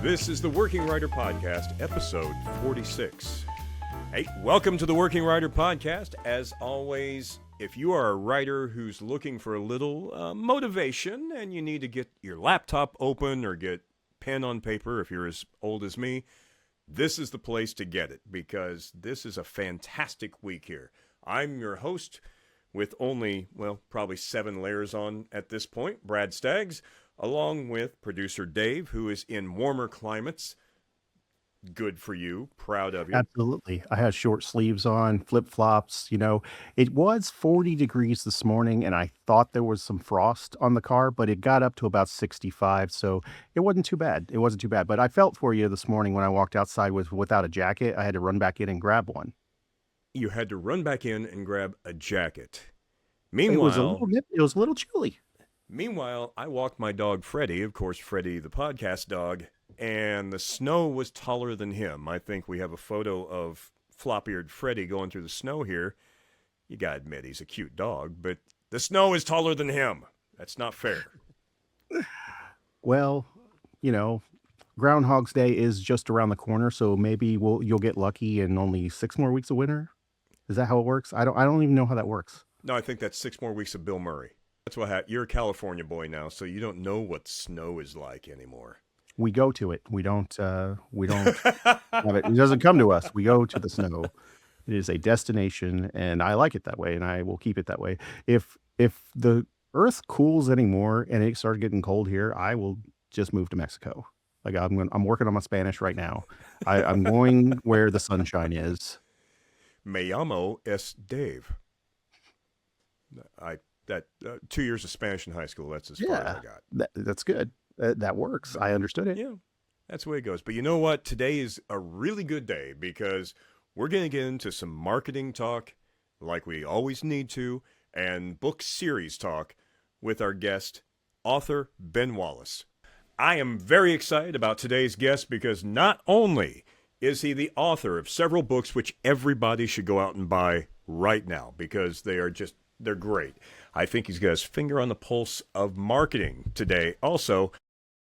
This is the Working Writer Podcast, episode 46. Hey, welcome to the Working Writer Podcast. As always, if you are a writer who's looking for a little motivation and you need to get your laptop open or get pen on paper if you're as old as me, this is the place to get it because this is a fantastic week here. I'm your host with only, probably 7 layers on at this point, Brad Staggs, along with producer Dave, who is in warmer climates. Good for you. Proud of you. Absolutely. I had short sleeves on, flip-flops. It was 40 degrees this morning, and I thought there was some frost on the car, but it got up to about 65, so it wasn't too bad. It wasn't too bad, but I felt for you this morning when I walked outside without a jacket. I had to run back in and grab one. You had to run back in and grab a jacket. It was a little chilly. Meanwhile, I walked my dog Freddie, of course, Freddie the podcast dog, and the snow was taller than him. I think we have a photo of flop-eared Freddie going through the snow here. You gotta admit, he's a cute dog, but the snow is taller than him. That's not fair. Well, Groundhog's Day is just around the corner, so maybe you'll get lucky in only 6 more weeks of winter. Is that how it works? I don't even know how that works. No, I think that's 6 more weeks of Bill Murray. That's what you're a California boy now, so you don't know what snow is like anymore. We go to it. We don't have it. It doesn't come to us. We go to the snow. It is a destination, and I like it that way, and I will keep it that way. If the earth cools anymore and it starts getting cold here, I will just move to Mexico. Like I'm working on my Spanish right now. I'm going where the sunshine is. Me llamo es Dave. 2 years of Spanish in high school, that's as far as I got. That's good. That works. I understood it. Yeah, that's the way it goes. But you know what? Today is a really good day because we're going to get into some marketing talk like we always need to and book series talk with our guest, author Ben Wallace. I am very excited about today's guest because not only is he the author of several books which everybody should go out and buy right now because they're great. I think he's got his finger on the pulse of marketing today. Also,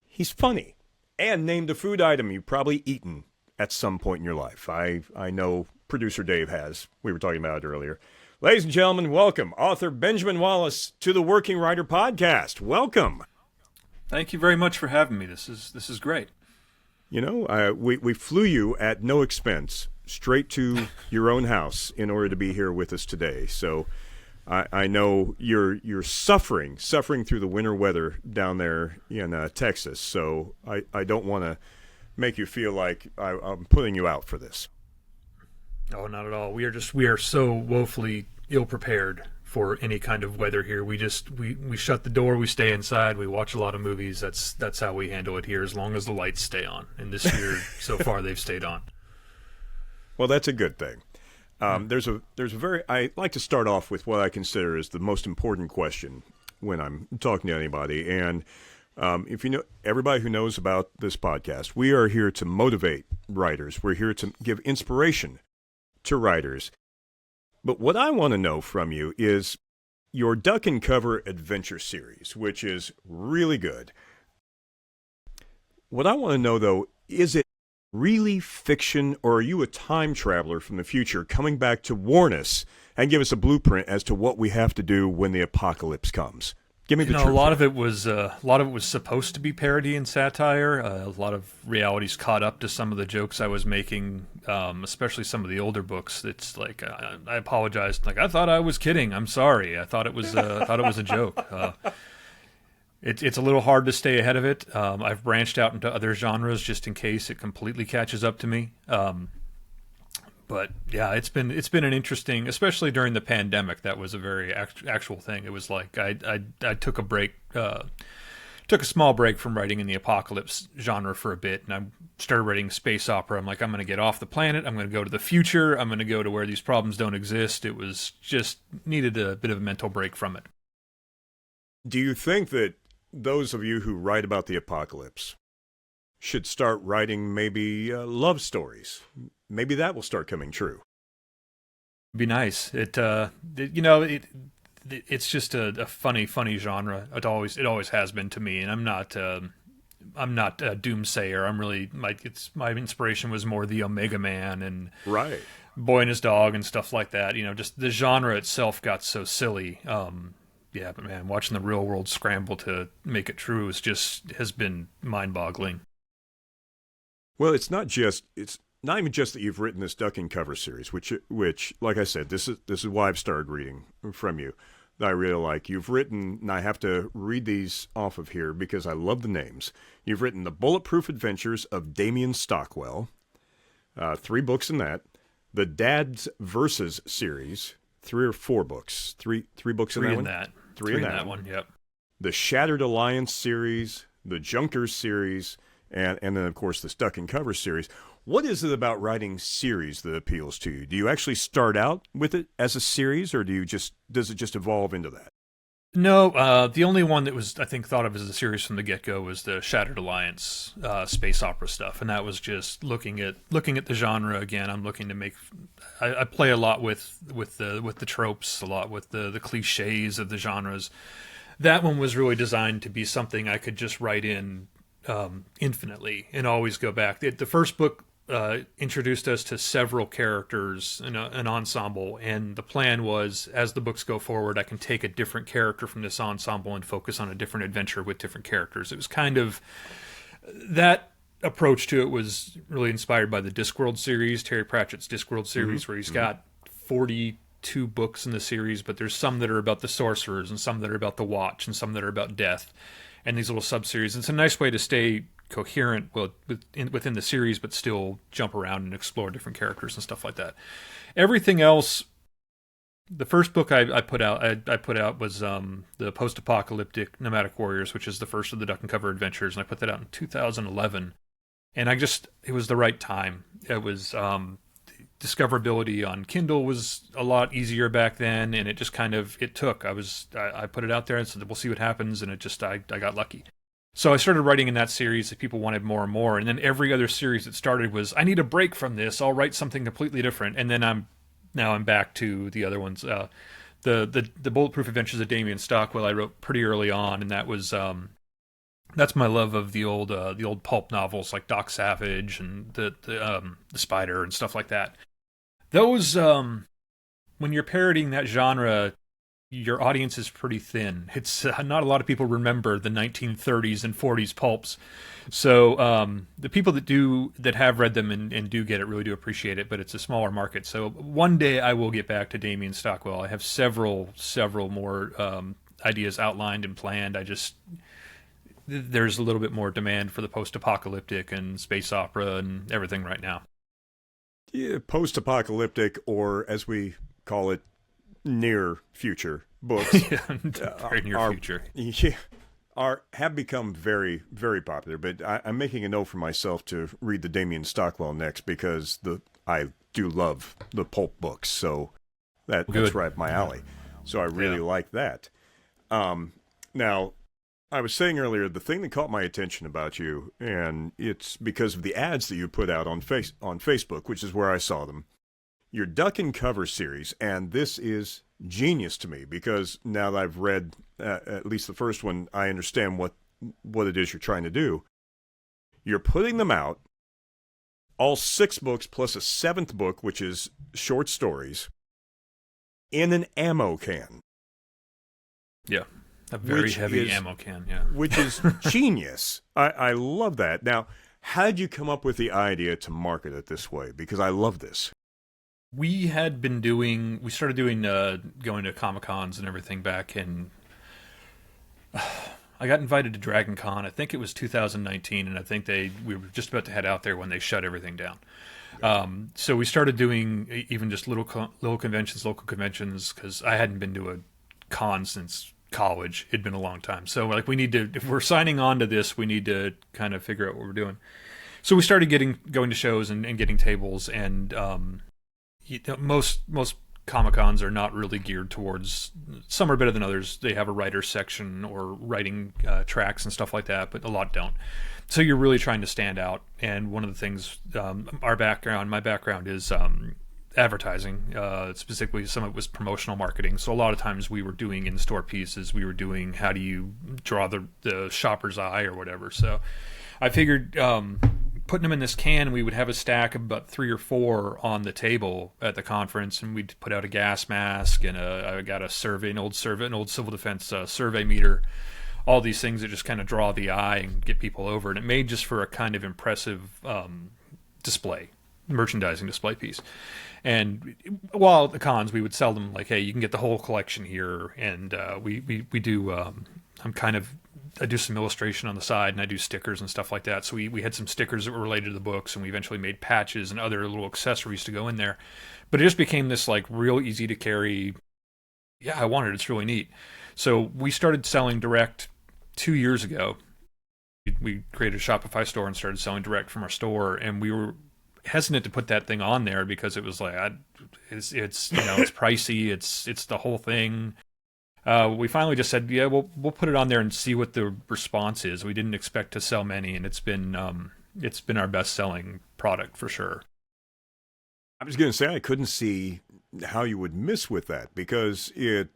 he's funny and named a food item you've probably eaten at some point in your life. I know producer Dave has. We were talking about it earlier. Ladies and gentlemen, welcome author Benjamin Wallace to the Working Writer Podcast. Welcome. Thank you very much for having me. This is great. We flew you at no expense straight to your own house in order to be here with us today. So I know you're suffering through the winter weather down there in Texas, so I don't want to make you feel like I'm putting you out for this. Oh, not at all. We are so woefully ill-prepared for any kind of weather here. We shut the door, we stay inside, we watch a lot of movies. That's how we handle it here, as long as the lights stay on. And this year, so far, they've stayed on. Well, that's a good thing. I like to start off with what I consider is the most important question when I'm talking to anybody. And if you know, everybody who knows about this podcast, we are here to motivate writers. We're here to give inspiration to writers. But what I want to know from you is your Duck and Cover Adventure series, which is really good. What I want to know, though, is it really fiction, or are you a time traveler from the future coming back to warn us and give us a blueprint as to what we have to do when the apocalypse comes? Give me the truth. A lot of it was supposed to be parody and satire. A lot of realities caught up to some of the jokes I was making, especially some of the older books. It's like I apologized. Like, I thought I was kidding. I'm sorry. I thought it was a joke. It's a little hard to stay ahead of it. I've branched out into other genres just in case it completely catches up to me. But yeah, it's been an interesting, especially during the pandemic. That was a very actual thing. It was like I took a break, took a small break from writing in the apocalypse genre for a bit, and I started writing space opera. I'm like, I'm going to get off the planet. I'm going to go to the future. I'm going to go to where these problems don't exist. It was just needed a bit of a mental break from it. Do you think that those of you who write about the apocalypse should start writing maybe love stories? Maybe that will start coming true. It'd be nice. It's just a funny genre. It always has been to me, and I'm not not a doomsayer. I'm really my inspiration was more the Omega Man and Right. Boy and His Dog and stuff like that. Just the genre itself got so silly. Yeah, but man, watching the real world scramble to make it true has been mind-boggling. Well, it's not even just that you've written this duck and cover series, which like I said, this is why I've started reading from you. That I really like. You've written, and I have to read these off of here because I love the names. You've written The Bulletproof Adventures of Damien Stockwell, 3 books in that. The Dads Versus series, 3 or 4 books. Three books in that one? Three in that one, yep. The Shattered Alliance series, the Junkers series, and then, of course, the Stuck and Cover series. What is it about writing series that appeals to you? Do you actually start out with it as a series, or does it just evolve into that? No, the only one that was, I think, thought of as a series from the get-go was the Shattered Alliance space opera stuff, and that was just looking at the genre again. I'm looking to make. I play a lot with the tropes, a lot with the cliches of the genres. That one was really designed to be something I could just write in infinitely and always go back. The first book introduced us to several characters in an ensemble, and the plan was, as the books go forward, I can take a different character from this ensemble and focus on a different adventure with different characters. It was kind of that approach to it was really inspired by the Discworld series, Terry Pratchett's Discworld series, where he's got 42 books in the series, but there's some that are about the sorcerers and some that are about the Watch and some that are about death, and these little sub-series. It's a nice way to stay coherent within the series, but still jump around and explore different characters and stuff like that. Everything else, the first book I put out was the Post-Apocalyptic Nomadic Warriors, which is the first of the Duck and Cover adventures, and I put that out in 2011. And it was the right time. It was discoverability on Kindle was a lot easier back then, and it just it took. I put it out there and said, we'll see what happens, and I got lucky. So I started writing in that series that people wanted more and more, and then every other series that started was, I need a break from this, I'll write something completely different, and then I'm back to the other ones. The Bulletproof Adventures of Damien Stockwell I wrote pretty early on, and that was that's my love of the old pulp novels like Doc Savage and the Spider and stuff like that. Those when you're parodying that genre, your audience is pretty thin. It's not a lot of people remember the 1930s and 40s pulps. So the people that have read them and do get it really do appreciate it, but it's a smaller market. So one day I will get back to Damien Stockwell. I have several more ideas outlined and planned. There's a little bit more demand for the post-apocalyptic and space opera and everything right now. Yeah, post-apocalyptic, or as we call it, near future books. Very near future. Yeah, have become very, very popular. But I'm making a note for myself to read the Damien Stockwell next, because I do love the pulp books, so that's right up my alley. So I really like that. Now, I was saying earlier, the thing that caught my attention about you, and it's because of the ads that you put out on Facebook, which is where I saw them. Your Duck and Cover series, and this is genius to me, because now that I've read at least the first one, I understand what it is you're trying to do. You're putting them out, all 6 books plus a 7th book, which is short stories, in an ammo can. Yeah, a very heavy ammo can, yeah. Which is genius. I love that. Now, how did you come up with the idea to market it this way? Because I love this. We started going to Comic-Cons and everything back in, I got invited to Dragon Con, I think it was 2019, and I think we were just about to head out there when they shut everything down. So we started doing even just little conventions, local conventions, because I hadn't been to a con since college. It'd been a long time. So if we're signing on to this, we need to kind of figure out what we're doing. So we started going to shows and getting tables, and most Comic-Cons are not really geared towards, some are better than others. They have a writer's section or writing tracks and stuff like that, but a lot don't. So you're really trying to stand out. And one of the things, my background is advertising. Specifically, some of it was promotional marketing. So a lot of times we were doing in-store pieces. We were doing, how do you draw the shopper's eye or whatever. So I figured putting them in this can, we would have a stack of about 3 or 4 on the table at the conference, and we'd put out a gas mask, and I got an old civil defense survey meter, all these things that just kind of draw the eye and get people over. And it made just for a kind of impressive merchandising display piece. And while at the cons, we would sell them like, hey, you can get the whole collection here. And we do, I do some illustration on the side, and I do stickers and stuff like that. So we had some stickers that were related to the books, and we eventually made patches and other little accessories to go in there. But it just became this like real easy to carry. Yeah, I want it. It's really neat. So we started selling direct 2 years ago. We created a Shopify store and started selling direct from our store, and we were hesitant to put that thing on there because it was like it's it's pricey, it's the whole thing. We finally just said, yeah, we'll put it on there and see what the response is. We didn't expect to sell many, and it's been our best selling product for sure. I was going to say I couldn't see how you would miss with that, because it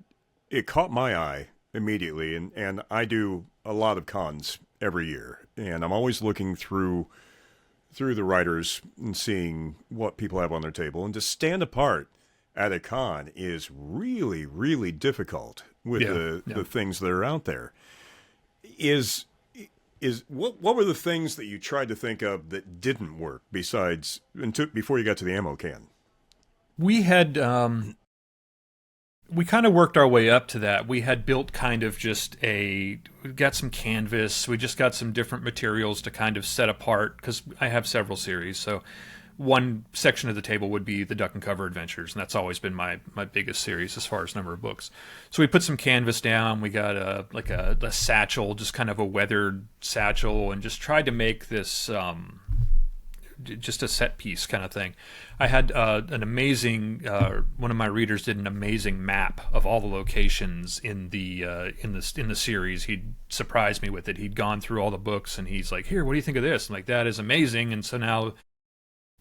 caught my eye immediately, and I do a lot of cons every year, and I'm always looking through the writers and seeing what people have on their table, and to stand apart at a con is really, really difficult with the things that are out there. What were the things that you tried to think of that didn't work before you got to the ammo can? We had we kind of worked our way up to that. We had built kind of we got some canvas. We just got some different materials to kind of set apart, because I have several series. So one section of the table would be the Duck and Cover Adventures, and that's always been my biggest series as far as number of books. So we put some canvas down. We got a satchel, just kind of a weathered satchel, and just tried to make this just a set piece kind of thing. I had an amazing one of my readers did an amazing map of all the locations in the series. He'd surprised me with it. He'd gone through all the books, and he's like, "Here, what do you think of this?" I'm like, "That is amazing." And so now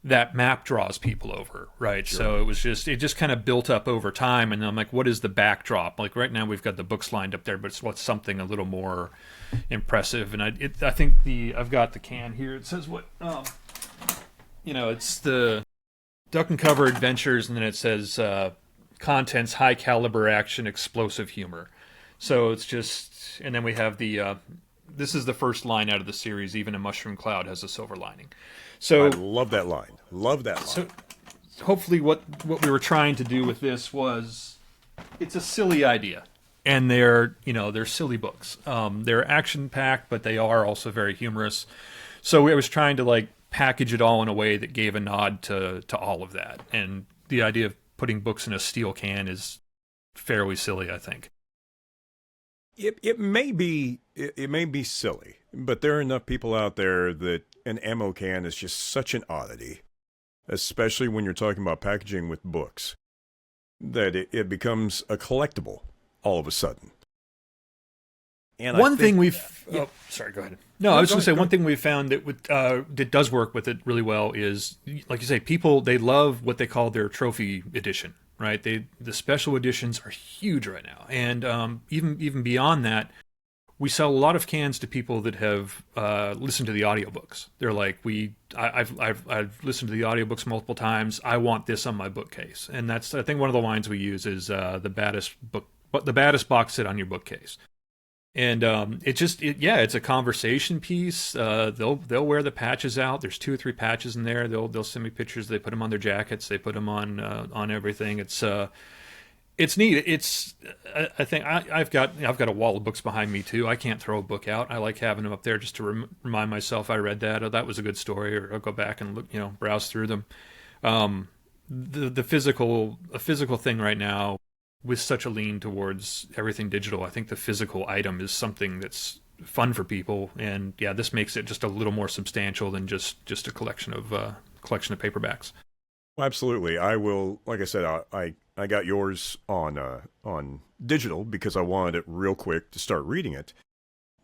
that map draws people over, right? Sure. So it just kind of built up over time, and I'm like, what is the backdrop? Like right now we've got the books lined up there, but what's something a little more impressive? And I think I've got the can here. It says what it's the Duck and Cover Adventures, and then it says contents: high caliber action, explosive humor. So it's just, and then we have this is the first line out of the series. Even a mushroom cloud has a silver lining. So I love that line. Love that line. So hopefully what we were trying to do with this was, it's a silly idea, and they're silly books. They're action packed, but they are also very humorous. So I was trying to package it all in a way that gave a nod to all of that. And the idea of putting books in a steel can is fairly silly, I think. It may be silly, but there are enough people out there that an ammo can is just such an oddity, especially when you're talking about packaging with books, that it becomes a collectible all of a sudden. And one thing we've sorry, go ahead. No, I was going to say one thing we found that does work with it really well is, like you say, people, they love what they call their trophy edition, right? The special editions are huge right now, and even beyond that, we sell a lot of cans to people that have listened to the audiobooks. They're like, I've listened to the audiobooks multiple times. I want this on my bookcase, and that's, I think, one of the lines we use is the baddest box set on your bookcase. And it's a conversation piece. They'll wear the patches out. There's 2 or 3 patches in there. They'll send me pictures. They put them on their jackets. They put them on everything. It's neat. I think I've got a wall of books behind me too. I can't throw a book out. I like having them up there just to remind myself I read that, or that was a good story, or I'll go back and look, browse through them. A physical thing right now, with such a lean towards everything digital, I think the physical item is something that's fun for people, and this makes it just a little more substantial than just a collection of paperbacks. Well, absolutely. I will. Like I said, I got yours on digital because I wanted it real quick to start reading it,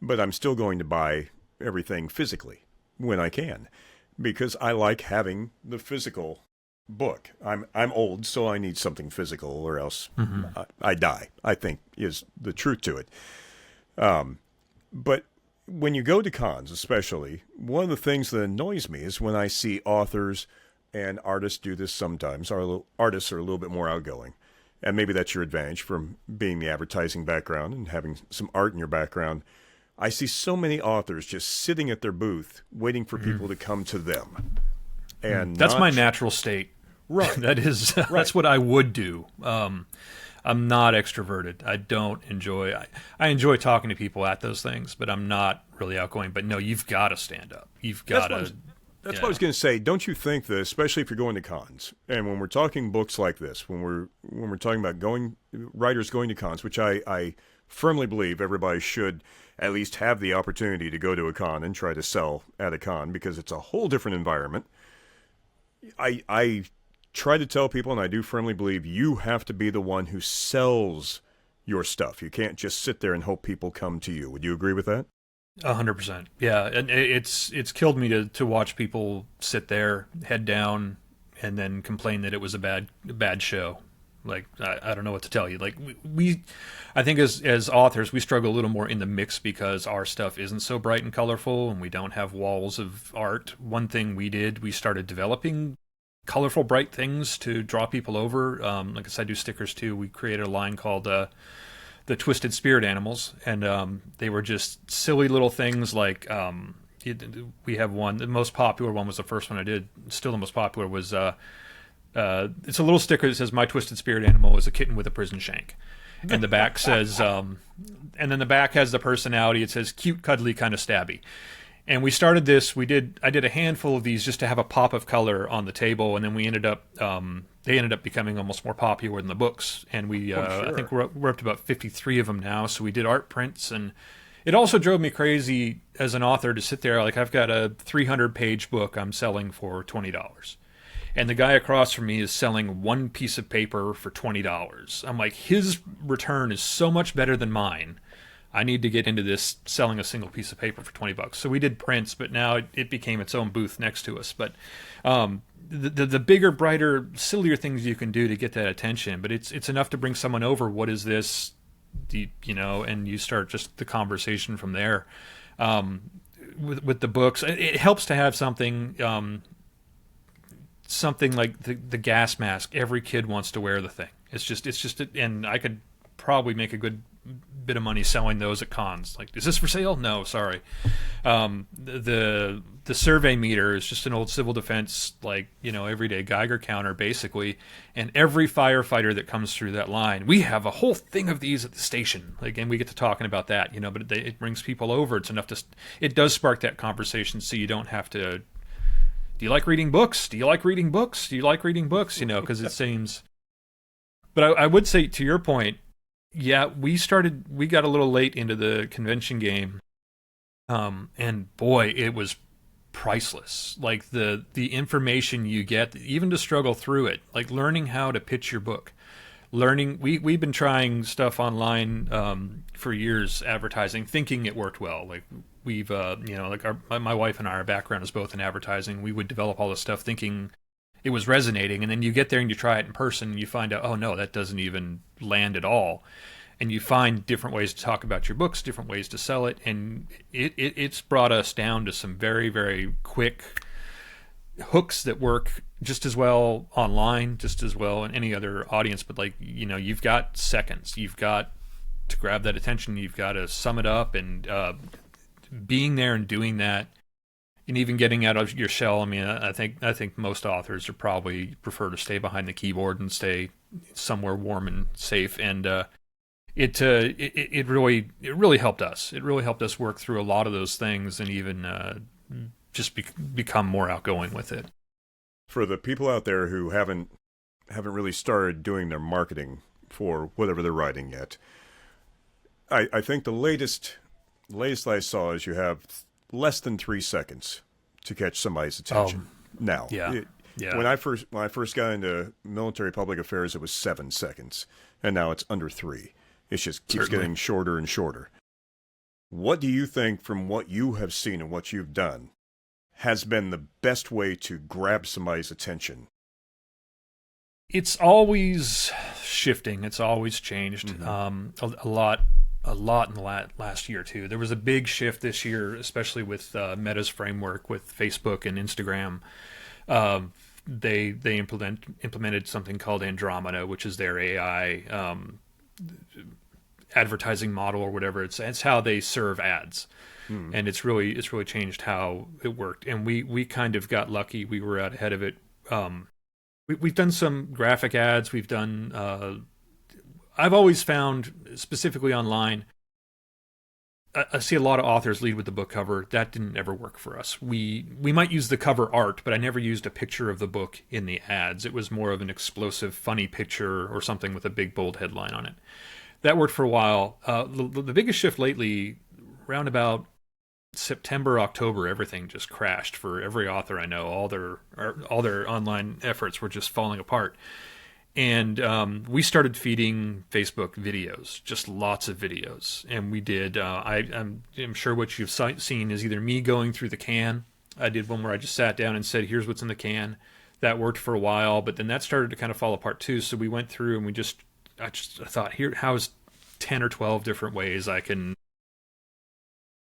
but I'm still going to buy everything physically when I can, because I like having the physical book. I'm old, so I need something physical, or else I die, I think, is the truth to it. But when you go to cons, especially, one of the things that annoys me is when I see authors and artists do this sometimes. Artists are a little bit more outgoing. And maybe that's your advantage from being the advertising background and having some art in your background. I see so many authors just sitting at their booth waiting for people to come to them. And that's my natural state. Right. That's what I would do. I'm not extroverted. I don't enjoy. I enjoy talking to people at those things, but I'm not really outgoing. But no, you've got to stand up. You've got to. That's what I was going to say. Don't you think that, especially if you're going to cons, and when we're talking books like this, when we're talking about writers going to cons, which I firmly believe everybody should at least have the opportunity to go to a con and try to sell at a con, because it's a whole different environment. I try to tell people, and I do firmly believe, you have to be the one who sells your stuff. You can't just sit there and hope people come to you. Would you agree with that? 100%. Yeah, and it's killed me to watch people sit there, head down, and then complain that it was a bad show. Like, I don't know what to tell you. Like, I think as authors, we struggle a little more in the mix because our stuff isn't so bright and colorful, and we don't have walls of art. One thing we started developing colorful, bright things to draw people over. Like I said, I do stickers too. We created a line called the Twisted Spirit Animals, and they were just silly little things like we have one. The most popular one was the first one I did. Still the most popular was it's a little sticker that says, "My twisted spirit animal is a kitten with a prison shank," and the back says, and then the back has the personality. It says, "Cute, cuddly, kind of stabby." And we started this. I did a handful of these just to have a pop of color on the table, and then we ended up. They ended up becoming almost more popular than the books, and I think we're up to about 53 of them now. So we did art prints, and it also drove me crazy as an author to sit there. Like, I've got a 300-page book I'm selling for $20, and the guy across from me is selling one piece of paper for $20. I'm like, his return is so much better than mine. I need to get into this selling a single piece of paper for $20. So we did prints, but now it became its own booth next to us. But the bigger, brighter, sillier things you can do to get that attention, but it's enough to bring someone over. What is this? And you start just the conversation from there. With the books, it helps to have something like the gas mask. Every kid wants to wear the thing. It's just, and I could probably make a good bit of money selling those at cons. Like, is this for sale? No, sorry. The survey meter is just an old civil defense, everyday Geiger counter, basically. And every firefighter that comes through that line, we have a whole thing of these at the station. Again, we get to talking about that, but it brings people over. It's enough it does spark that conversation, so you don't have to, do you like reading books? Do you like reading books? Do you like reading books? Because it seems. But I would say, to your point, yeah, we got a little late into the convention game, and boy, it was priceless. Like, the information you get, even to struggle through it, like learning how to pitch your book, we've been trying stuff online for years, advertising, thinking it worked well. Like, we've my wife and I, our background is both in advertising. We would develop all this stuff thinking it was resonating, and then you get there and you try it in person and you find out, oh no, that doesn't even land at all. And you find different ways to talk about your books, different ways to sell it, and it's brought us down to some very, very quick hooks that work just as well online, just as well in any other audience. But you've got seconds, you've got to grab that attention, you've got to sum it up, and being there and doing that. And even getting out of your shell. I mean, I think most authors probably prefer to stay behind the keyboard and stay somewhere warm and safe. And it really helped us. It really helped us work through a lot of those things, and even just become more outgoing with it. For the people out there who haven't really started doing their marketing for whatever they're writing yet, I think the latest I saw is you have less than 3 seconds to catch somebody's attention. Now, when I first got into military public affairs, it was 7 seconds, and now it's under 3. It just keeps getting shorter and shorter. What do you think, from what you have seen and what you've done, has been the best way to grab somebody's attention? It's always shifting. It's always changed. Mm-hmm. A lot a lot in the last year too. There was a big shift this year, especially with Meta's framework with Facebook and Instagram. They implemented something called Andromeda, which is their AI advertising model or whatever. It's how they serve ads, and it's really changed how it worked. And we kind of got lucky. We were out ahead of it. We've done some graphic ads. We've done. I've always found, specifically online, I see a lot of authors lead with the book cover. That didn't ever work for us. We might use the cover art, but I never used a picture of the book in the ads. It was more of an explosive, funny picture or something with a big, bold headline on it. That worked for a while. The biggest shift lately, around about September, October, everything just crashed for every author I know. All their online efforts were just falling apart. And we started feeding Facebook videos, just lots of videos. And we did, I'm sure what you've seen is either me going through the can. I did one where I just sat down and said, here's what's in the can. That worked for a while, but then that started to kind of fall apart too. So we went through and I thought, how's 10 or 12 different ways I can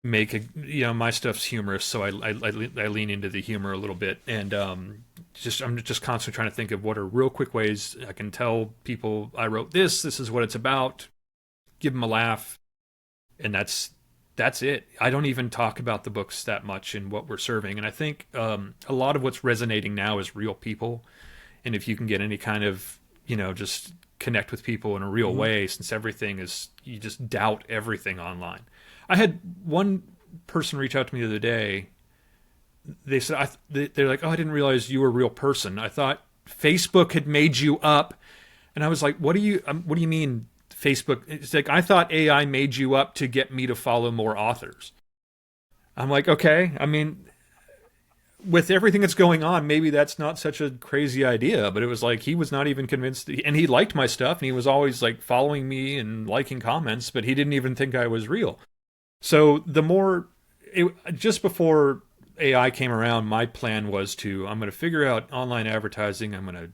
make my stuff's humorous, so I lean into the humor a little bit, and I'm just constantly trying to think of what are real quick ways I can tell people I wrote this is what it's about, give them a laugh, and that's it. I don't even talk about the books that much in what we're serving, and I think a lot of what's resonating now is real people, and if you can get any kind of just connect with people in a real way, since everything is, you just doubt everything online. I had one person reach out to me the other day. They said, they're like, oh, I didn't realize you were a real person. I thought Facebook had made you up. And I was like, what do you mean Facebook? It's like, I thought AI made you up to get me to follow more authors. I'm like, okay. I mean, with everything that's going on, maybe that's not such a crazy idea, but it was like, he was not even convinced, and he liked my stuff, and he was always like following me and liking comments, but he didn't even think I was real. So just before AI came around, my plan was I'm going to figure out online advertising. I'm going to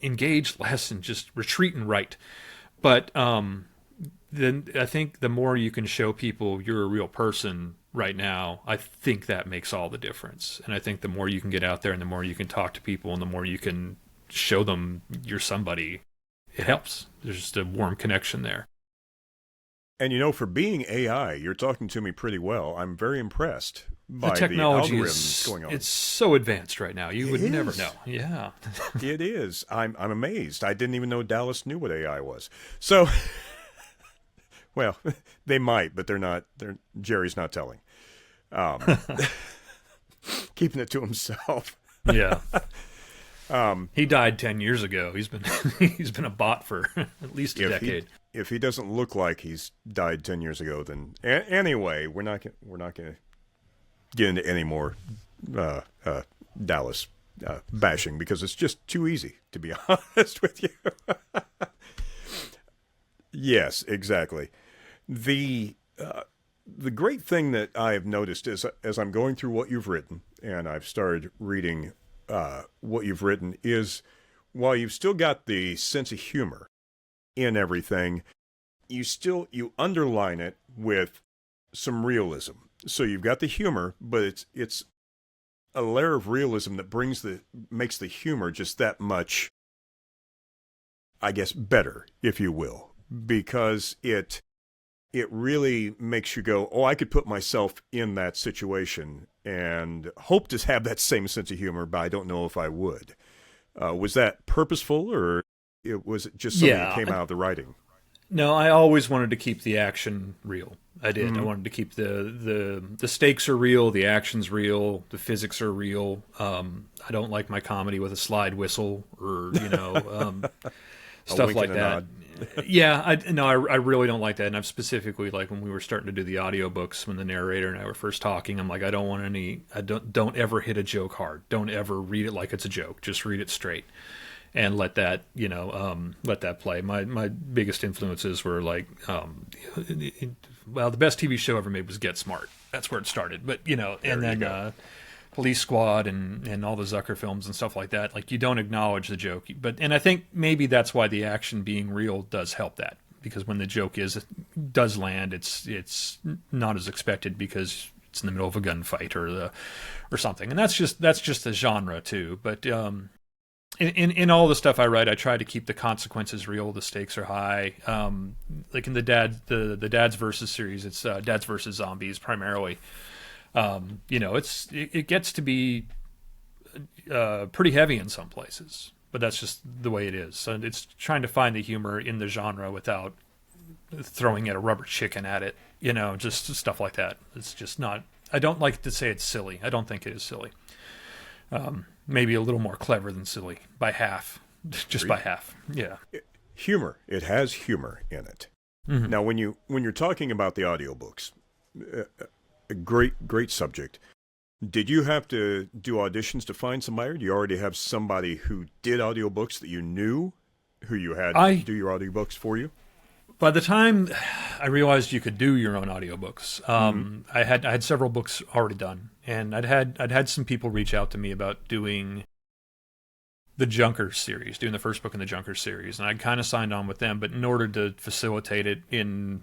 engage less and just retreat and write. But then I think the more you can show people you're a real person right now, I think that makes all the difference. And I think the more you can get out there and the more you can talk to people and the more you can show them you're somebody, it helps. There's just a warm connection there. And for being AI, you're talking to me pretty well. I'm very impressed by the technology the algorithms going on. It's so advanced right now. You would never know. Yeah. It is. I'm amazed. I didn't even know Dallas knew what AI was. So, well, they might, but they're not. Jerry's not telling. Keeping it to himself. Yeah. He died 10 years ago. He's been a bot for at least a decade. If he doesn't look like he's died 10 years ago, then anyway, we're not going to get into any more Dallas bashing because it's just too easy, to be honest with you. Yes, exactly. The great thing that I've noticed is as I'm going through what you've written, and I've started reading what you've written, is while you've still got the sense of humor in everything, you underline it with some realism. So you've got the humor, but it's a layer of realism that makes the humor just that much, I guess, better, if you will, because it really makes you go, oh, I could put myself in that situation and hope to have that same sense of humor, but I don't know if I would. Was that purposeful, or was it just something that came out of the writing? No, I always wanted to keep the action real. I did. I wanted to keep the stakes are real, the action's real, the physics are real. I don't like my comedy with a slide whistle or stuff like that. Yeah, I really don't like that. And I've specifically, like when we were starting to do the audiobooks, when the narrator and I were first talking, I'm like, I don't ever hit a joke hard. Don't ever read it like it's a joke. Just read it straight. And let that play. My biggest influences were like, the best TV show ever made was Get Smart. That's where it started. But and then Police Squad and all the Zucker films and stuff like that. Like, you don't acknowledge the joke, and I think maybe that's why the action being real does help that, because when the joke does land, it's not as expected because it's in the middle of a gunfight or something, and that's just the genre too. But in all the stuff I write, I try to keep the consequences real. The stakes are high. Like in the Dads versus series, it's Dads versus Zombies primarily. It gets to be pretty heavy in some places, but that's just the way it is. So it's trying to find the humor in the genre without throwing a rubber chicken at it. Just stuff like that. It's just not. I don't like to say it's silly. I don't think it is silly. Maybe a little more clever than silly by half, just by half. Yeah. Humor. It has humor in it. Mm-hmm. Now, when you're talking about the audiobooks, a great subject. Did you have to do auditions to find somebody, or do you already have somebody who did audiobooks that you knew, who you had do your audiobooks for you? By the time I realized you could do your own audiobooks, I had several books already done, and I'd had some people reach out to me about doing the Junkers series, doing the first book in the Junkers series, and I'd kind of signed on with them, but in order to facilitate it in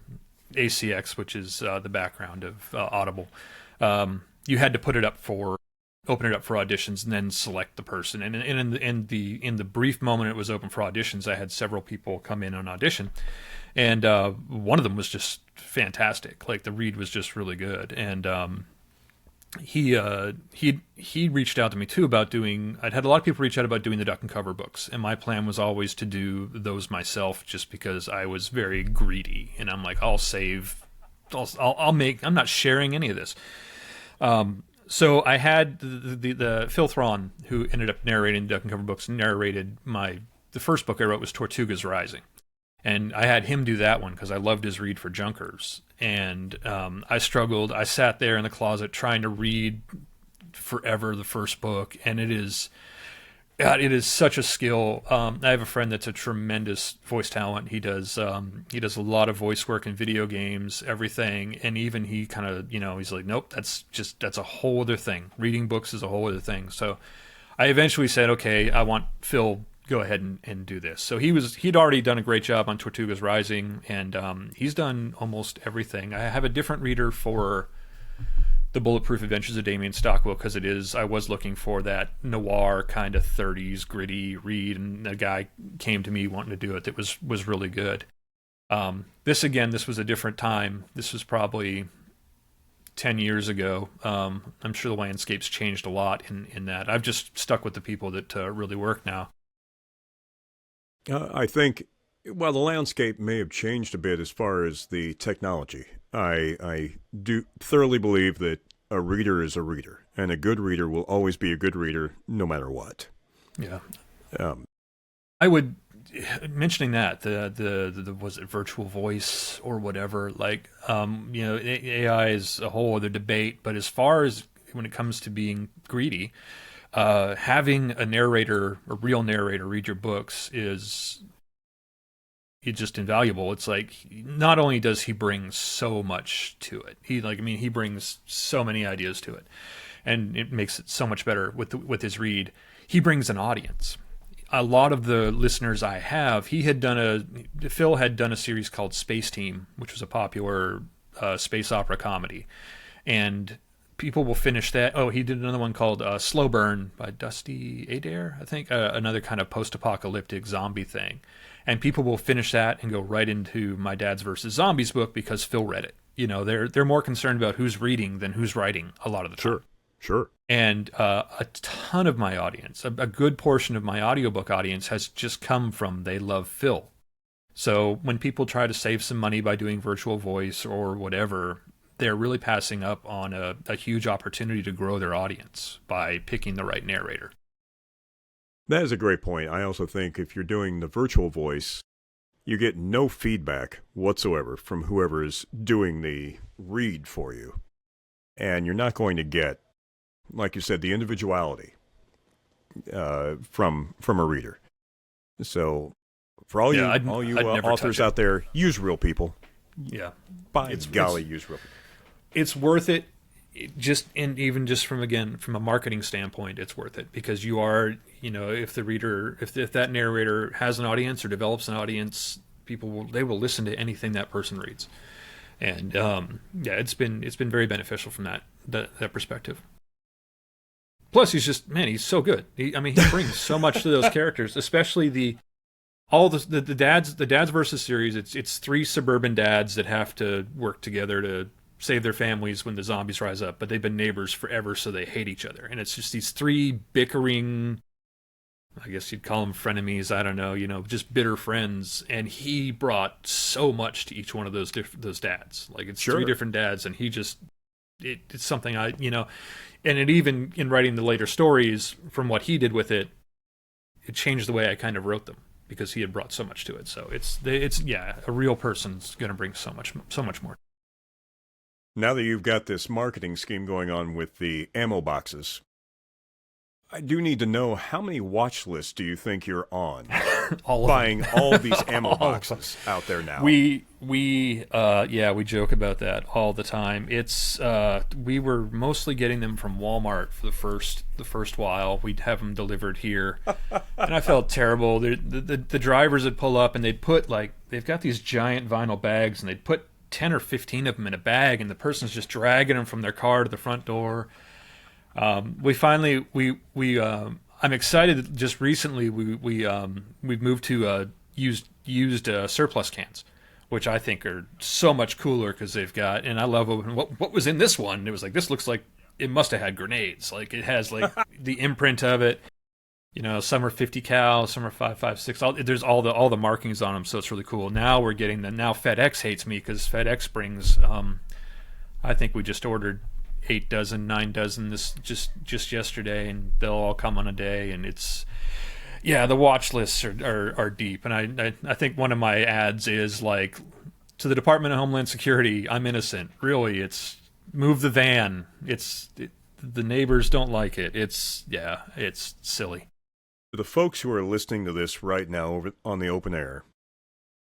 ACX, which is the background of Audible, you had to open it up for auditions and then select the person. And in the brief moment it was open for auditions, I had several people come in on audition, and one of them was just fantastic. Like the read was just really good, and he reached out to me too about doing. I'd had a lot of people reach out about doing the duck and cover books, and my plan was always to do those myself, just because I was very greedy, and I'm like, I'll make. I'm not sharing any of this. So I had the Phil Thrawn, who ended up narrating the Duck and Cover books, narrated the first book I wrote was Tortugas Rising, and I had him do that one because I loved his read for Junkers, and I struggled. I sat there in the closet trying to read forever the first book, and it is such a skill. I have a friend that's a tremendous voice talent. He does a lot of voice work in video games, everything, and even he kind of, he's like, nope, that's a whole other thing. Reading books is a whole other thing. So I eventually said, okay, I want Phil, go ahead and do this. So he'd already done a great job on Tortugas Rising, and he's done almost everything. I have a different reader for The Bulletproof Adventures of Damien Stockwell, because I was looking for that noir kind of 30s gritty read, and a guy came to me wanting to do it that was really good. This was a different time. This was probably 10 years ago. I'm sure the landscape's changed a lot in that. I've just stuck with the people that really work now. I think, well, the landscape may have changed a bit as far as the technology. I do thoroughly believe that a reader is a reader, and a good reader will always be a good reader no matter what. Yeah. I would, mentioning that, the was it virtual voice or whatever, like, AI is a whole other debate, but as far as when it comes to being greedy, having a real narrator read your books is just invaluable. It's like, not only does he bring so much to it, he brings so many ideas to it, and it makes it so much better with his read. He brings an audience. A lot of the listeners I have, Phil had done a series called Space Team, which was a popular space opera comedy, and people will finish that. Oh, he did another one called Slow Burn by Dusty Adair, I think, another kind of post-apocalyptic zombie thing. And people will finish that and go right into my Dads versus Zombies book because Phil read it. They're more concerned about who's reading than who's writing a lot of the time. Sure. And a ton of my audience, a good portion of my audiobook audience, has just come from they love Phil. So when people try to save some money by doing virtual voice or whatever, they're really passing up on a huge opportunity to grow their audience by picking the right narrator. That is a great point. I also think if you're doing the virtual voice, you get no feedback whatsoever from whoever is doing the read for you. And you're not going to get, like you said, the individuality from a reader. So for all you authors out there, use real people. Yeah. By golly, use real people. It's worth it. Even just from a marketing standpoint, it's worth it, because you are, if the reader, if that narrator has an audience or develops an audience, they will listen to anything that person reads. And yeah, it's been very beneficial from that perspective. Plus, he's so good. He brings so much to those characters, especially the dads versus series. It's three suburban dads that have to work together to save their families when the zombies rise up, but they've been neighbors forever, so they hate each other. And it's just these three bickering, I guess you'd call them frenemies, I don't know, just bitter friends. And he brought so much to each one of those dads. Like, it's three different dads, and it's something and it even, in writing the later stories, from what he did with it, it changed the way I kind of wrote them, because he had brought so much to it. So it's a real person's going to bring so much more. Now that you've got this marketing scheme going on with the ammo boxes, I do need to know, how many watch lists do you think you're on? Buying all these ammo boxes out there now. We joke about that all the time. It's we were mostly getting them from Walmart for the first while. We'd have them delivered here, and I felt terrible. The drivers would pull up, and they'd put, they've got these giant vinyl bags, and they'd put 10 or 15 of them in a bag, and the person's just dragging them from their car to the front door. I'm excited. Just recently, we've moved to used surplus cans, which I think are so much cooler, because they've got, and I love what was in this one. It was like, this looks like it must have had grenades. Like, it has the imprint of it. Some are 50 cal, some are 5.56. There's all the markings on them, so it's really cool. Now we're getting them. Now FedEx hates me, because FedEx brings. I think we just ordered 8 dozen, 9 dozen this just yesterday, and they'll all come on a day. And it's, the watch lists are deep. And I think one of my ads is like, to the Department of Homeland Security, I'm innocent. Really, it's move the van. The neighbors don't like it. It's silly. For the folks who are listening to this right now over on the open air,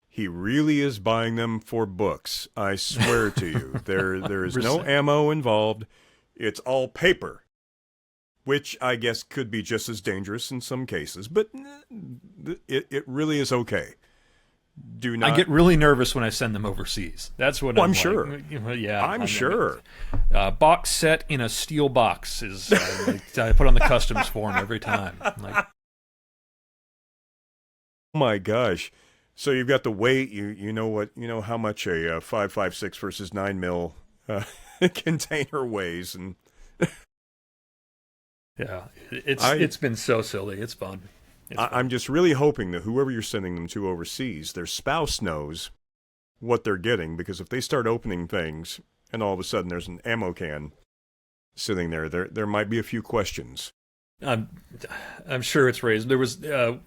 he really is buying them for books. I swear to you, there is no ammo involved. It's all paper, which I guess could be just as dangerous in some cases, but it really is okay. Do not. I get really nervous when I send them overseas. That's what I'm sure. Yeah, I'm sure. Box set in a steel box is I put on the customs form every time. Oh my gosh. So you've got the weight, you know how much a 5.56 versus 9 mil container weighs, and it's been so silly. It's fun. I'm just really hoping that whoever you're sending them to overseas, their spouse knows what they're getting, because if they start opening things and all of a sudden there's an ammo can sitting there might be a few questions. I'm sure it's raised. There was, the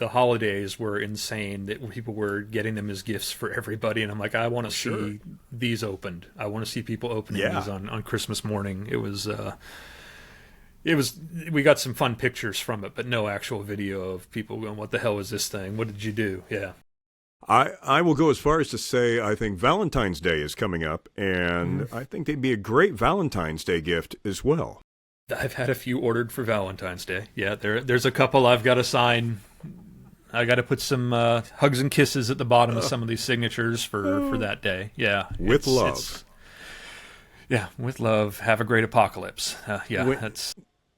holidays were insane, that people were getting them as gifts for everybody, and I'm like, I want to see these opened. I want to see people opening these on Christmas morning. It was, we got some fun pictures from it, but no actual video of people going, what the hell is this thing? What did you do? Yeah. I will go as far as to say I think Valentine's Day is coming up, and I think they'd be a great Valentine's Day gift as well. I've had a few ordered for Valentine's Day. Yeah, there's a couple I've got to sign. I got to put some hugs and kisses at the bottom of some of these signatures for that day. Yeah. With love. With love. Have a great apocalypse.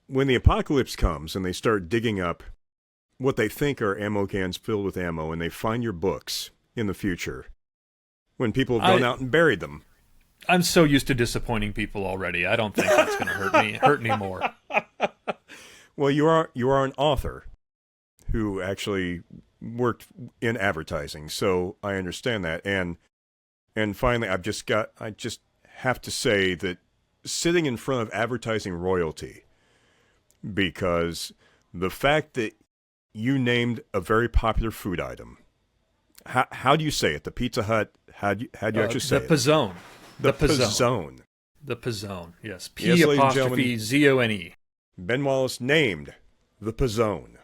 When the apocalypse comes and they start digging up what they think are ammo cans filled with ammo, and they find your books in the future, when people have gone out and buried them. I'm so used to disappointing people already. I don't think that's going to hurt me more. Well, you are an author who actually worked in advertising, so I understand that. And finally, I just have to say that sitting in front of advertising royalty, because the fact that you named a very popular food item, how do you say it? The Pizza Hut? How do you actually say it? The Pizzone. The Pizzone. The Pizzone, yes. P''Zone. Ben Wallace named the Pizzone.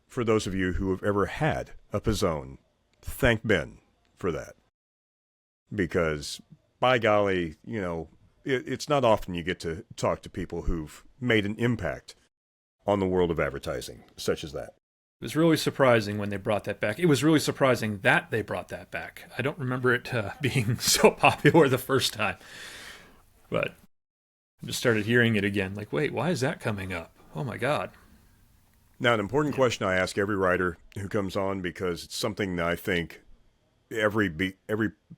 For those of you who have ever had a Pizzone, thank Ben for that. Because, by golly, it's not often you get to talk to people who've made an impact on the world of advertising, such as that. It was really surprising when they brought that back. It was really surprising that they brought that back. I don't remember it being so popular the first time. But I just started hearing it again. Like, wait, why is that coming up? Oh, my God. Now, an important question I ask every writer who comes on, because it's something that I think every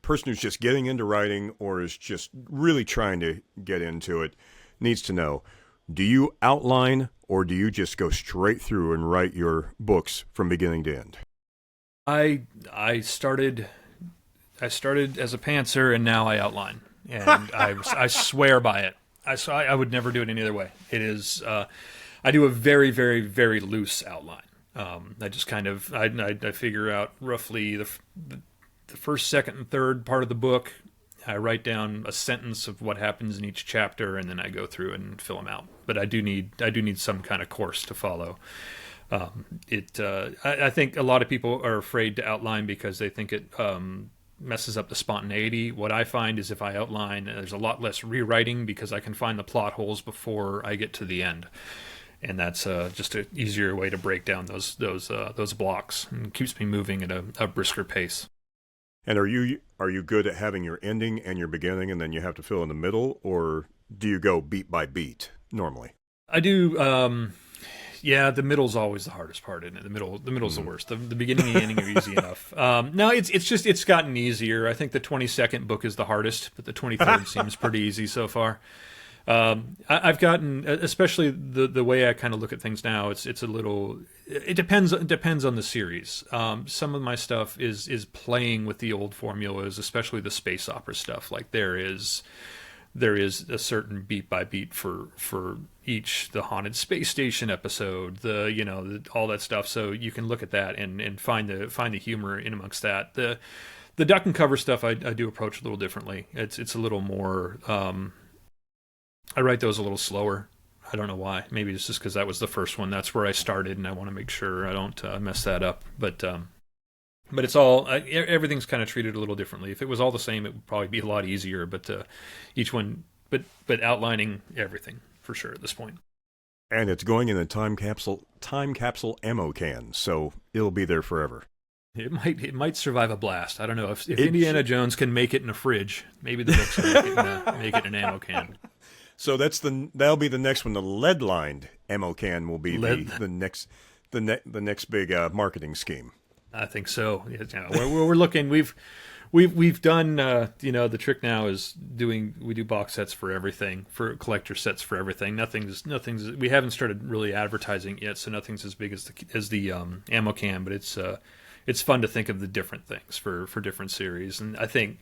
person who's just getting into writing or is just really trying to get into it needs to know. Do you outline, or do you just go straight through and write your books from beginning to end? I started as a pantser, and now I outline, and I swear by it. I would never do it any other way. It is I do a very, very, very loose outline. I just kind of I figure out roughly the first, second, and third part of the book. I write down a sentence of what happens in each chapter, and then I go through and fill them out. But I do need some kind of course to follow. I think a lot of people are afraid to outline because they think it messes up the spontaneity. What I find is if I outline, there's a lot less rewriting because I can find the plot holes before I get to the end. And that's just an easier way to break down those blocks, and keeps me moving at a brisker pace. And are you good at having your ending and your beginning, and then you have to fill in the middle, or do you go beat by beat normally? I do. Yeah, the middle's always the hardest part, isn't it? The middle's the worst. The beginning and the ending are easy enough. No, it's gotten easier. I think the 22nd book is the hardest, but the 23rd seems pretty easy so far. I've gotten, especially the way I kind of look at things now. It's a little. It depends on the series. Some of my stuff is playing with the old formulas, especially the space opera stuff. Like there is a certain beat by beat for each, the haunted space station episode, all that stuff. So you can look at that and find the humor in amongst that. The duck and cover stuff I do approach a little differently. It's a little more. I write those a little slower. I don't know why. Maybe it's just because that was the first one. That's where I started, and I want to make sure I don't mess that up. But it's all everything's kind of treated a little differently. If it was all the same, it would probably be a lot easier. But each one, but outlining everything for sure at this point. And it's going in a time capsule ammo can, so it'll be there forever. It might survive a blast. I don't know if Indiana Jones can make it in a fridge. Maybe the books can make it in an ammo can. So that'll be the next one. The lead-lined ammo can will be the next big marketing scheme. I think so. We're looking. We've done. The trick now is we do box sets for everything, for collector sets for everything. Nothing's. We haven't started really advertising yet, so nothing's as big as the ammo can. But it's fun to think of the different things for different series, and I think.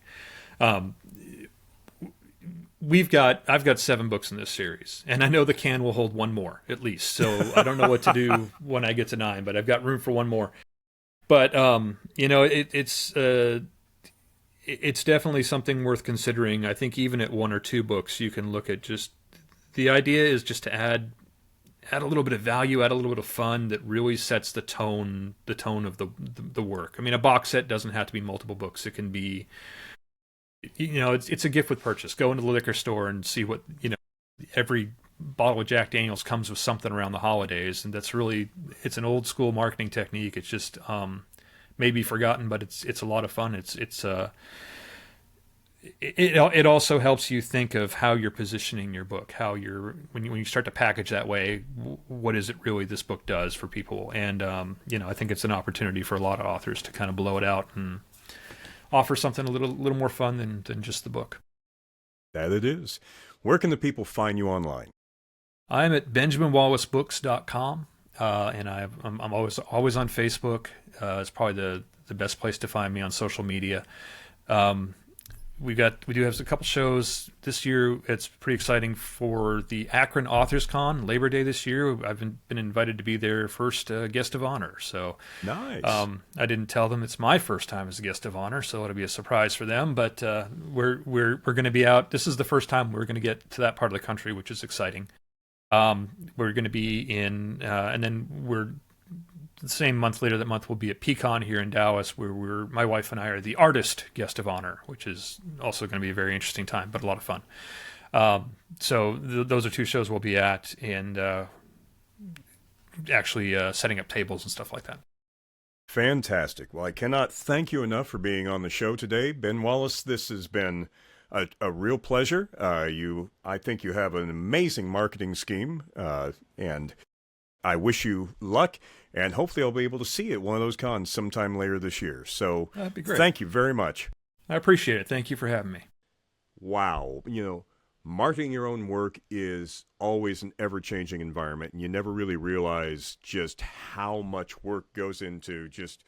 I've got 7 books in this series, and I know the can will hold one more at least. So I don't know what to do when I get to 9, but I've got room for one more. But it's definitely something worth considering. I think even at 1 or 2 books, you can look at just the idea is just to add a little bit of value, add a little bit of fun that really sets the tone of the work. I mean, a box set doesn't have to be multiple books. It can be. It's a gift with purchase. Go into the liquor store and see what, every bottle of Jack Daniels comes with something around the holidays. And it's an old school marketing technique. It's just, maybe forgotten, but it's a lot of fun. It also helps you think of how you're positioning your book, when you start to package that way, what is it really this book does for people? And, I think it's an opportunity for a lot of authors to kind of blow it out and offer something a little more fun than just the book. That it is. Where can the people find you online? I'm at benjaminwallacebooks.com, and I'm always on Facebook. It's probably the best place to find me on social media. We do have a couple shows this year. It's pretty exciting for the Akron Authors Con, Labor Day this year. I've been invited to be their first guest of honor. So nice. I didn't tell them it's my first time as a guest of honor, so it'll be a surprise for them. But we're going to be out. This is the first time we're going to get to that part of the country, which is exciting. We're going to be in, and then we're. The same month later, that month, we'll be at Pecan here in Dallas, where my wife and I are the artist guest of honor, which is also going to be a very interesting time, but a lot of fun. So those are 2 shows we'll be at, and actually setting up tables and stuff like that. Fantastic. Well, I cannot thank you enough for being on the show today. Ben Wallace, this has been a real pleasure. I think you have an amazing marketing scheme, and I wish you luck, and hopefully I'll be able to see you at one of those cons sometime later this year. So That'd be great. Thank you very much. I appreciate it. Thank you for having me. Wow. Marketing your own work is always an ever-changing environment, and you never really realize just how much work goes into just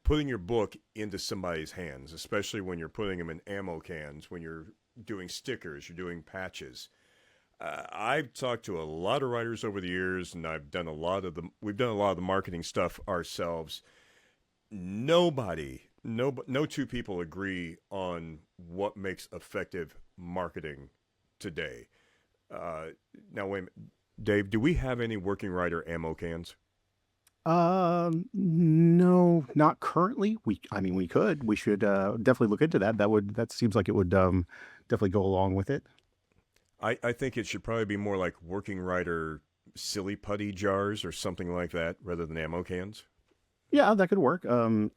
putting your book into somebody's hands, especially when you're putting them in ammo cans, when you're doing stickers, you're doing patches. I've talked to a lot of writers over the years, and we've done a lot of the marketing stuff ourselves. No two people agree on what makes effective marketing today. Now, wait a minute. Dave, do we have any working writer ammo cans? No, not currently. We could. We should definitely look into that. That seems like it would definitely go along with it. I think it should probably be more like working writer silly putty jars or something like that rather than ammo cans. Yeah, that could work.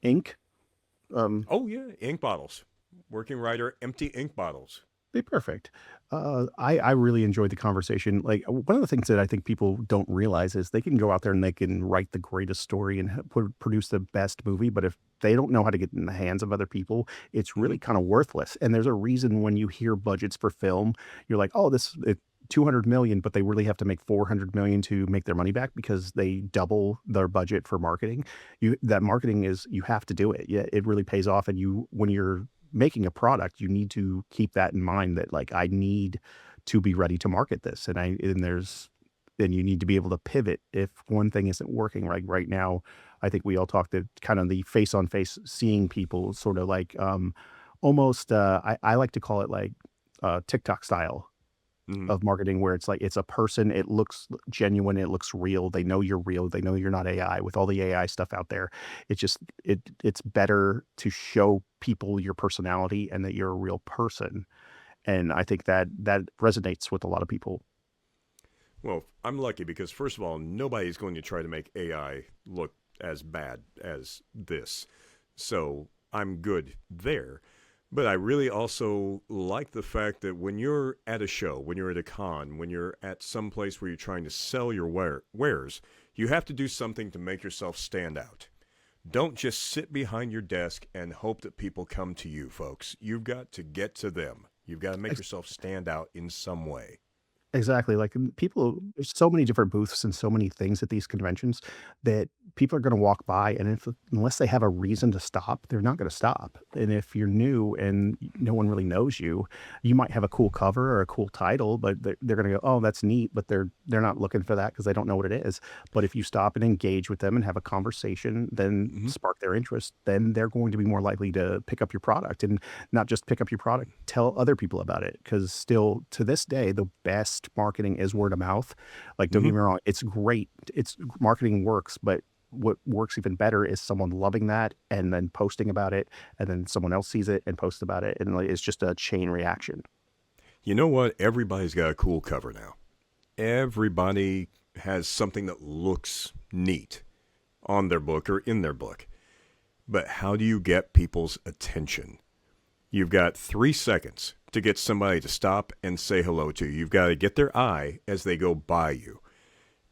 Ink. Oh yeah, ink bottles. Working writer empty ink bottles. Be perfect. I really enjoyed the conversation. Like one of the things that I think people don't realize is they can go out there and they can write the greatest story and produce the best movie, but if they don't know how to get in the hands of other people, it's really kind of worthless. And there's a reason when you hear budgets for film, you're like, oh, this 200 million, but they really have to make 400 million to make their money back because they double their budget for marketing. That marketing you have to do it. Yeah, it really pays off. And when you're making a product, you need to keep that in mind that like I need to be ready to market this, and you need to be able to pivot if one thing isn't working right now. I think we all talked to kind of the face on face seeing people sort of like almost I like to call it like TikTok style of marketing, where it's like it's a person, it looks genuine, it looks real, they know you're real, they know you're not AI. With all the AI stuff out there, it's better to show people your personality and that you're a real person. And I think that resonates with a lot of people. Well, I'm lucky because first of all, nobody's going to try to make AI look as bad as this, so I'm good there. But I really also like the fact that when you're at a show, when you're at a con, when you're at some place where you're trying to sell your wares, you have to do something to make yourself stand out. Don't just sit behind your desk and hope that people come to you, folks. You've got to get to them. You've got to make yourself stand out in some way. Exactly. Like there's so many different booths and so many things at these conventions that people are going to walk by, and unless they have a reason to stop, they're not going to stop. And if you're new and no one really knows you, you might have a cool cover or a cool title, but they're going to go, oh, that's neat, but they're not looking for that because they don't know what it is. But if you stop and engage with them and have a conversation, then spark their interest, then they're going to be more likely to pick up your product, and not just pick up your product, tell other people about it. Because still to this day, the best marketing is word of mouth. Like, don't get me wrong, it's great. Marketing works, but what works even better is someone loving that and then posting about it, and then someone else sees it and posts about it, and it's just a chain reaction. You know what? Everybody's got a cool cover now. Everybody has something that looks neat on their book or in their book. But how do you get people's attention? You've got 3 seconds to get somebody to stop and say hello to you. You've got to get their eye as they go by you.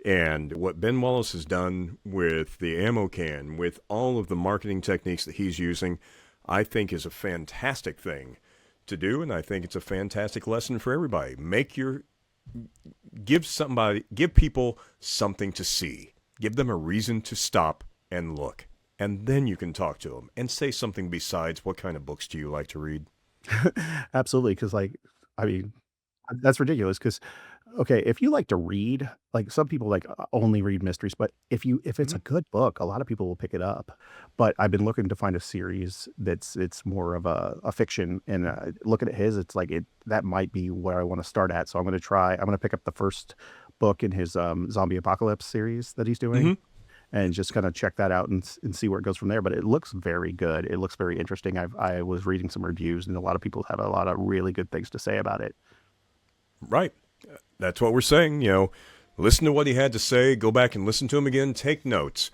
And what Ben Wallace has done with the ammo can, with all of the marketing techniques that he's using, I think is a fantastic thing to do, and I think it's a fantastic lesson for everybody. Give people something to see. Give them a reason to stop and look. And then you can talk to them and say something besides, what kind of books do you like to read? Absolutely. Because that's ridiculous. Because okay, if you like to read, like some people like only read mysteries, but if it's a good book, a lot of people will pick it up. But I've been looking to find a series it's more of a fiction, and looking at his, it's like that might be where I want to start at. So I'm going to pick up the first book in his zombie apocalypse series that he's doing. And just kind of check that out and see where it goes from there. But it looks very good. It looks very interesting. I was reading some reviews, and a lot of people have a lot of really good things to say about it. Right. That's what we're saying. Listen to what he had to say. Go back and listen to him again. Take notes,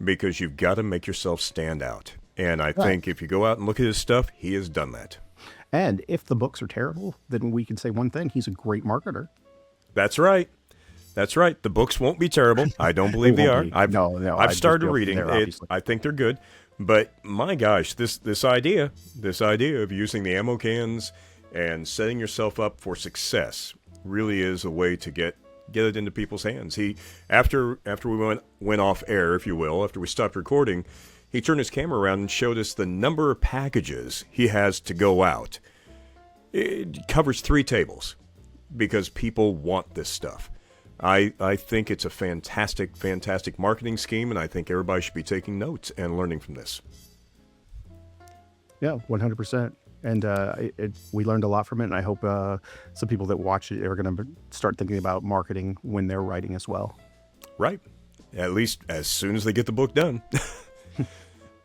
because you've got to make yourself stand out. And I think if you go out and look at his stuff, he has done that. And if the books are terrible, then we can say one thing: he's a great marketer. That's right. That's right. The books won't be terrible. I don't believe they are. Be. I've I'd started just reading. there, I think they're good. But my gosh, this idea of using the ammo cans and setting yourself up for success really is a way to get it into people's hands. He after we went off air, if you will, after we stopped recording, he turned his camera around and showed us the number of packages he has to go out. It covers 3 tables because people want this stuff. I think it's a fantastic, fantastic marketing scheme, and I think everybody should be taking notes and learning from this. Yeah, 100%. And we learned a lot from it, and I hope some people that watch it are going to start thinking about marketing when they're writing as well. Right. At least as soon as they get the book done.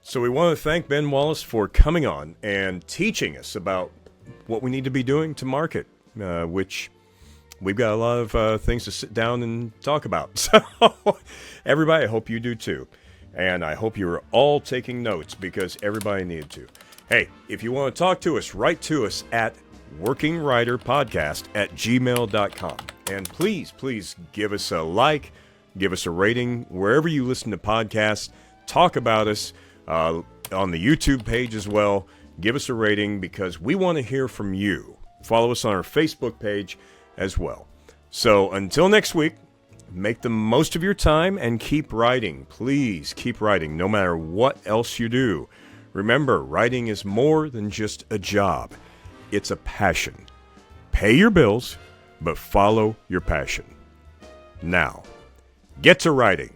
So we want to thank Ben Wallace for coming on and teaching us about what we need to be doing to market, which we've got a lot of things to sit down and talk about. So everybody, I hope you do too. And I hope you're all taking notes, because everybody needed to. Hey, if you want to talk to us, write to us at workingwriterpodcast@gmail.com. And please give us a like, give us a rating wherever you listen to podcasts. Talk about us on the YouTube page as well. Give us a rating, because we want to hear from you. Follow us on our Facebook page as well. So until next week, make the most of your time and keep writing. Please keep writing, no matter what else you do. Remember, writing is more than just a job. It's a passion. Pay your bills, but follow your passion. Now, get to writing.